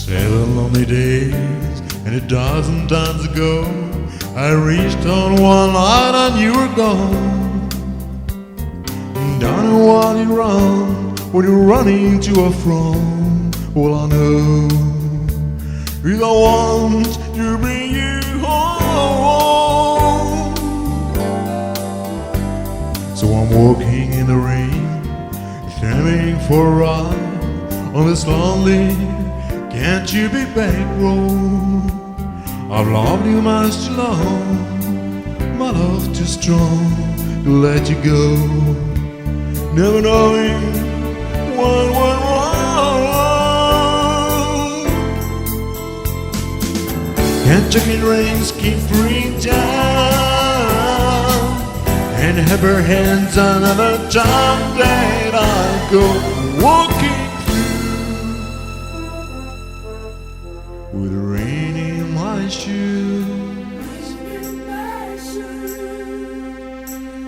7 lonely days and a dozen times ago, I reached on one night and you were gone. Down a wadi run, when you're running to or from, all I know is I want to bring you home. So I'm walking in the rain, standing for a ride on this lonely, can't you be back road? I've loved you much too long, my love too strong to let you go. Never knowing what went wrong. Can't check in rains keep pouring down, and have her hands another time that I go walking through with rain in my shoes,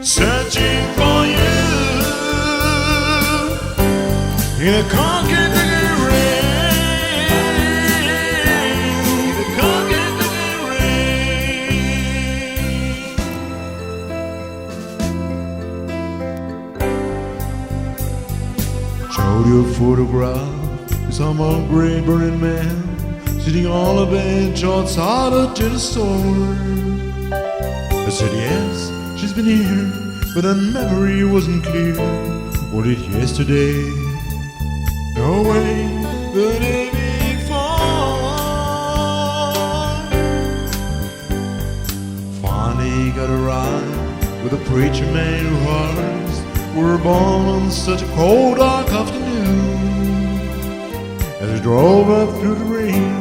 searching for you in a concrete rain, the concrete rain. Showed you a photograph of some hungry burning man sitting on a bench outside a general store. I said yes, she's been here, but her memory wasn't clear. Was it yesterday? No way, the day before. Finally got a ride with a preacher man whose hearts were born on such a cold dark afternoon. As I drove up through the rain,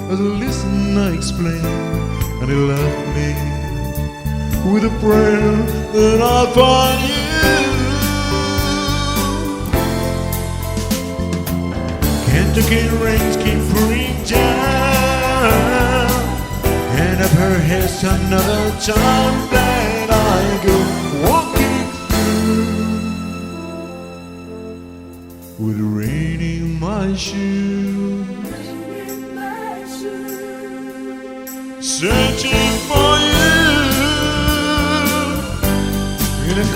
as I listened I explained, and he left me with a prayer that I'd find you. Kentucky rains keep pouring down, and up her head's another time that I go walking through with rain in my shoes, searching for you in a